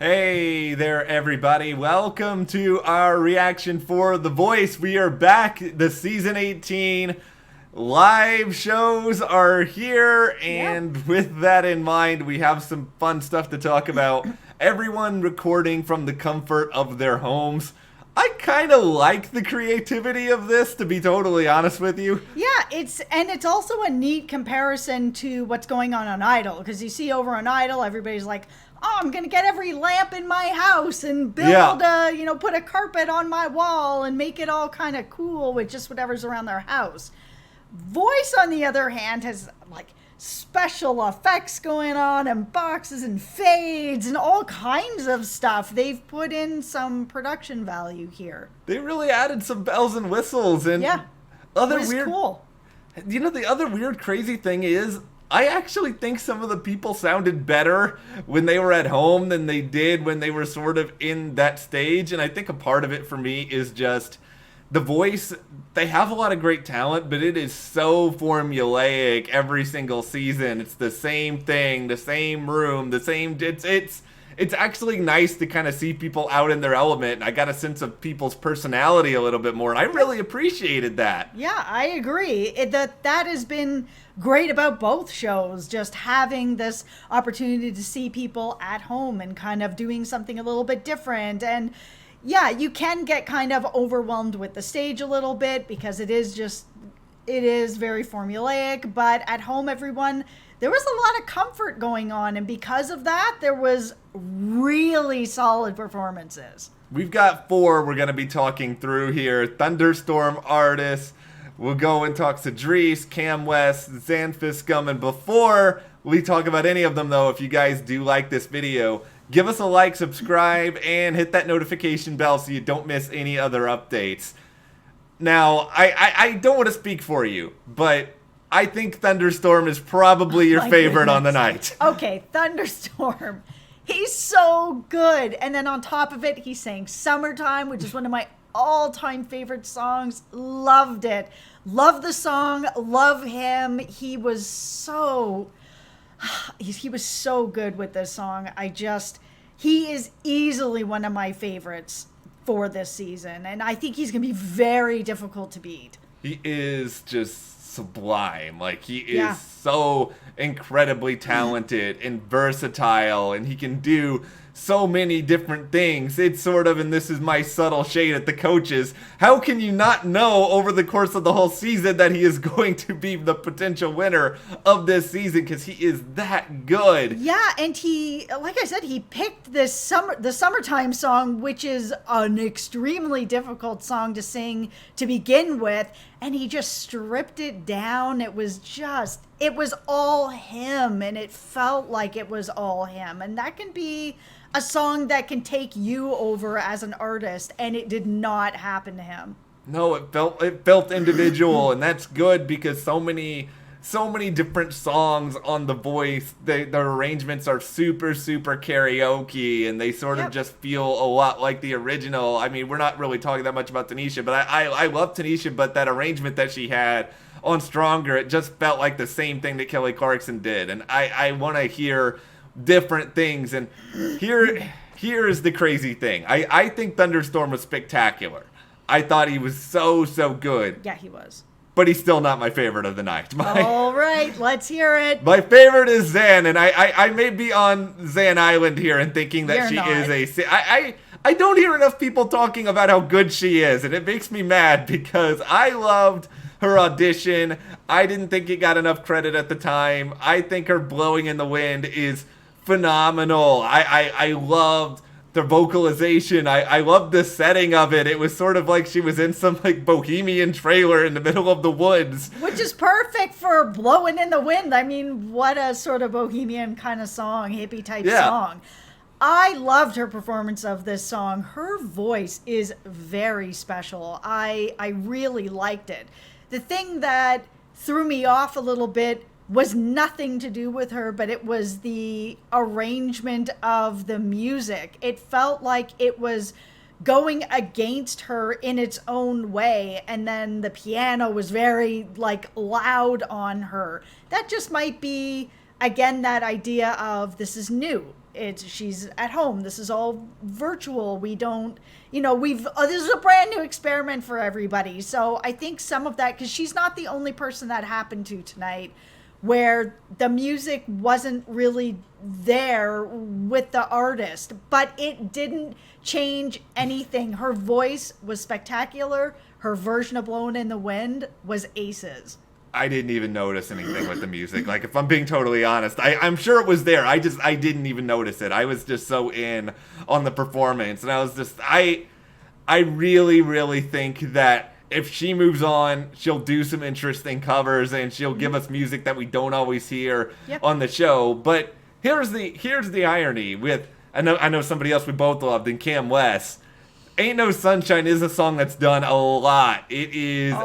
Hey there, everybody. Welcome to our reaction for The Voice. We are back. The season 18 live shows are here, and with that in mind, we have some fun stuff to talk about. Everyone recording from the comfort of their homes. I kind of like the creativity of this, to be totally honest with you. Yeah, it's also a neat comparison to what's going on Idol, because you see over on Idol, everybody's like, oh, I'm going to get every lamp in my house and build put a carpet on my wall and make it all kind of cool with just whatever's around their house. Voice, on the other hand, has like special effects going on and boxes and fades and all kinds of stuff. They've put in some production value here. They really added some bells and whistles and other weird. Cool. You know, the other weird, crazy thing is, I actually think some of the people sounded better when they were at home than they did when they were sort of in that stage. And I think a part of it for me is just The Voice. They have a lot of great talent, but it is so formulaic every single season. It's the same thing, the same room, the same. It's actually nice to kind of see people out in their element. I got a sense of people's personality a little bit more, and I really appreciated that. Yeah, I agree. That has been great about both shows, just having this opportunity to see people at home and kind of doing something a little bit different. And yeah, you can get kind of overwhelmed with the stage a little bit because it is very formulaic, but at home, everyone, there was a lot of comfort going on, and because of that, there was really solid performances. We've got 4 we're going to be talking through here. Thunderstorm Artis. We'll go and talk to Cedrice, CammWest, Zan Fiskum, and before we talk about any of them, though, if you guys do like this video, give us a like, subscribe, and hit that notification bell so you don't miss any other updates. Now, I don't want to speak for you, but I think Thunderstorm is probably your favorite on the night. Okay, Thunderstorm. He's so good. And then on top of it, he sang Summertime, which is one of my all-time favorite songs. Loved it. Love the song. Love him. He was so good with this song. He is easily one of my favorites for this season. And I think he's going to be very difficult to beat. He is just sublime. Like, he is so incredibly talented and versatile, and he can do so many different things. It's sort of, and this is my subtle shade at the coaches, how can you not know over the course of the whole season that he is going to be the potential winner of this season, because he is that good. Yeah, and he, like I said, he picked the Summertime song, which is an extremely difficult song to sing to begin with, and he just stripped it down. It was all him, and it felt like it was all him, and that can be a song that can take you over as an artist, and it did not happen to him. No, it felt individual, and that's good because so many different songs on The Voice, the arrangements are super karaoke, and they sort of just feel a lot like the original. I mean, we're not really talking that much about Tanisha, but I love Tanisha, but that arrangement that she had on Stronger, it just felt like the same thing that Kelly Clarkson did, and I want to hear different things. And here is the crazy thing. I think Thunderstorm was spectacular. I thought he was so good. Yeah, he was. But he's still not my favorite of the night. All right, let's hear it. My favorite is Zan, and I may be on Zan Island here and thinking that is I don't hear enough people talking about how good she is, and it makes me mad because I loved her audition. I didn't think it got enough credit at the time. I think her Blowing in the Wind is phenomenal. I loved the vocalization. I loved the setting of it. It was sort of like she was in some like bohemian trailer in the middle of the woods. Which is perfect for Blowing in the Wind. I mean, what a sort of bohemian kind of song, hippie type song. I loved her performance of this song. Her voice is very special. I really liked it. The thing that threw me off a little bit was nothing to do with her, but it was the arrangement of the music. It felt like it was going against her in its own way, and then the piano was very like loud on her. That just might be, again, that idea of this is new. she's at home. This is all virtual. We don't, this is a brand new experiment for everybody. So I think some of that, because she's not the only person that happened to tonight, where the music wasn't really there with the artist, but it didn't change anything. Her voice was spectacular. Her version of Blowin' in the Wind was aces. I didn't even notice anything with the music. Like, if I'm being totally honest, I'm sure it was there. I didn't even notice it. I was just so in on the performance. And I was just, I really, really think that if she moves on, she'll do some interesting covers and she'll give us music that we don't always hear on the show. But here's the irony with, I know somebody else we both loved in CammWest. Ain't No Sunshine is a song that's done a lot. It is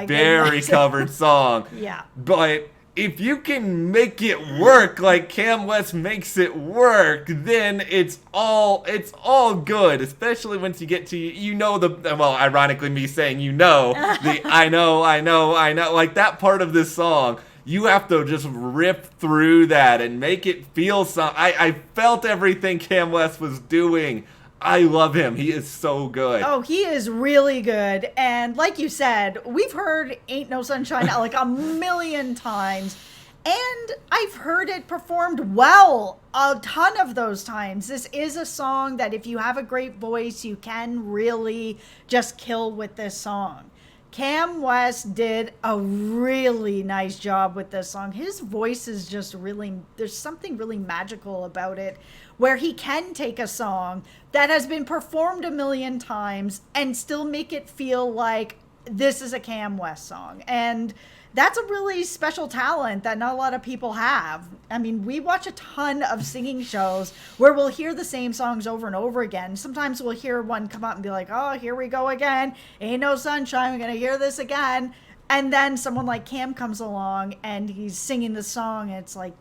very covered song. Yeah. But if you can make it work like CammWest makes it work, then it's all good. Especially once you get to ironically me saying the I know, like that part of this song. You have to just rip through that and make it feel something. I felt everything CammWest was doing. I love him. He is so good. Oh, he is really good. And like you said, we've heard Ain't No Sunshine like a million times. And I've heard it performed well a ton of those times. This is a song that if you have a great voice, you can really just kill with this song. CammWest did a really nice job with this song. His voice is just really, there's something really magical about it, where he can take a song that has been performed a million times and still make it feel like this is a CammWest song. And that's a really special talent that not a lot of people have. I mean, we watch a ton of singing shows where we'll hear the same songs over and over again. Sometimes we'll hear one come out and be like, oh, here we go again. Ain't no sunshine. We're going to hear this again. And then someone like Cam comes along and he's singing the song. And it's like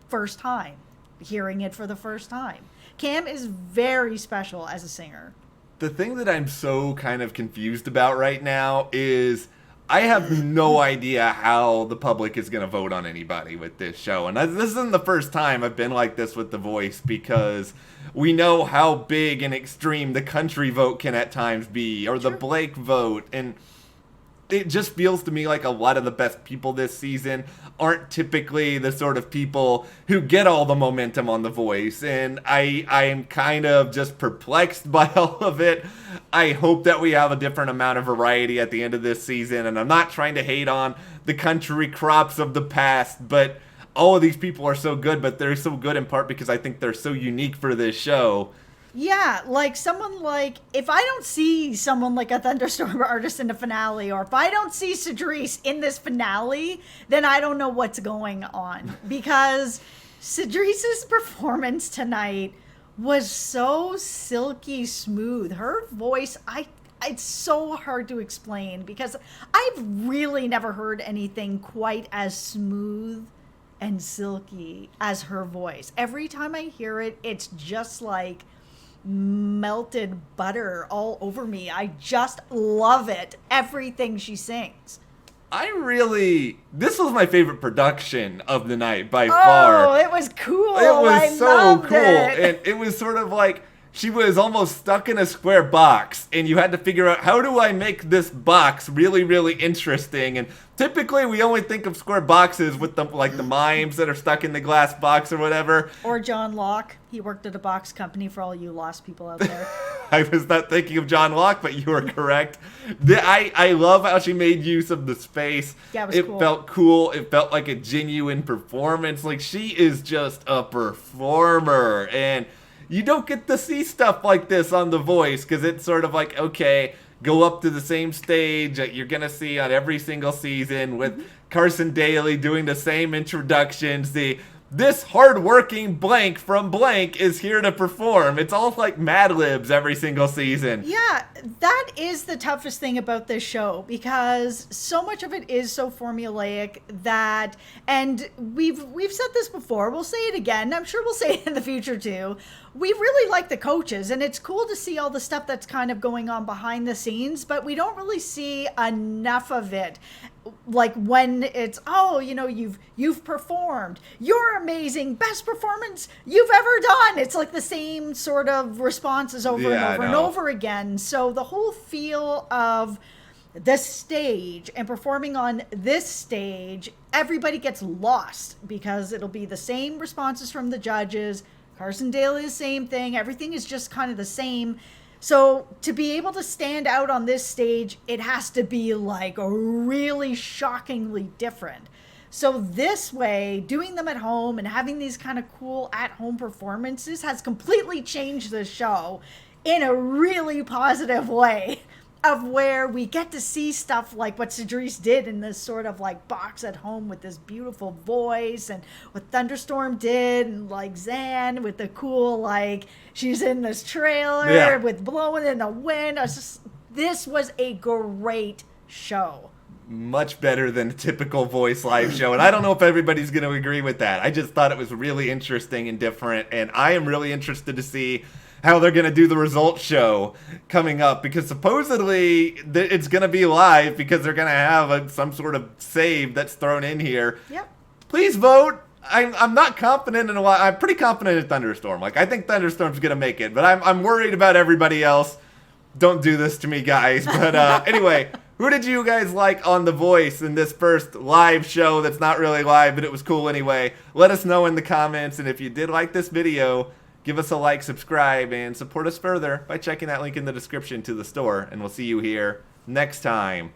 first time, hearing it for the first time. Cam is very special as a singer. The thing that I'm so kind of confused about right now is I have no idea how the public is going to vote on anybody with this show. And this isn't the first time I've been like this with The Voice, because we know how big and extreme the country vote can at times be, or the Blake vote. And it just feels to me like a lot of the best people this season aren't typically the sort of people who get all the momentum on The Voice. And I am kind of just perplexed by all of it. I hope that we have a different amount of variety at the end of this season. And I'm not trying to hate on the country crops of the past, but all of these people are so good, but they're so good in part because I think they're so unique for this show. Yeah, like someone like, if I don't see someone like a Thunderstorm Artis in the finale, or if I don't see Cedrice in this finale, then I don't know what's going on. Because Cedrice's performance tonight was so silky smooth. Her voice, it's so hard to explain, because I've really never heard anything quite as smooth and silky as her voice. Every time I hear it, it's just like melted butter all over me. I just love it. Everything she sings. This was my favorite production of the night by far. Oh, it was cool. It was so cool. It. And it was sort of like she was almost stuck in a square box, and you had to figure out, how do I make this box really, really interesting? And typically we only think of square boxes with the mimes that are stuck in the glass box or whatever. Or John Locke. He worked at a box company, for all you lost people out there. I was not thinking of John Locke, but you were correct. I love how she made use of the space. Yeah, it felt cool. It felt like a genuine performance. Like, she is just a performer. And you don't get to see stuff like this on The Voice, because it's sort of like, okay, go up to the same stage that you're going to see on every single season with Carson Daly doing the same introductions. This hardworking blank from blank is here to perform. It's all like Mad Libs every single season. Yeah, that is the toughest thing about this show, because so much of it is so formulaic that, and we've said this before, we'll say it again, I'm sure we'll say it in the future too, we really like the coaches, and it's cool to see all the stuff that's kind of going on behind the scenes, but we don't really see enough of it. Like when it's, oh, you know, you've performed, you're amazing, best performance you've ever done. It's like the same sort of responses over and over and over again. So the whole feel of the stage and performing on this stage, everybody gets lost because it'll be the same responses from the judges. Carson Daly, the same thing. Everything is just kind of the same. So to be able to stand out on this stage, it has to be like really shockingly different. So this way, doing them at home and having these kind of cool at-home performances has completely changed the show in a really positive way, of where we get to see stuff like what Cedrice did in this sort of like box at home with this beautiful voice, and what Thunderstorm did, and like Zan with the cool, like she's in this trailer with blowing in the wind. This was a great show. Much better than a typical Voice live show. And I don't know if everybody's going to agree with that. I just thought it was really interesting and different. And I am really interested to see how they're going to do the results show coming up, because supposedly it's going to be live, because they're going to have some sort of save that's thrown in here. Yep. Please vote. I'm not confident in a lot. I'm pretty confident in Thunderstorm. Like, I think Thunderstorm's going to make it, but I'm worried about everybody else. Don't do this to me, guys. But anyway, who did you guys like on The Voice in this first live show that's not really live, but it was cool anyway? Let us know in the comments. And if you did like this video, give us a like, subscribe, and support us further by checking that link in the description to the store. And we'll see you here next time.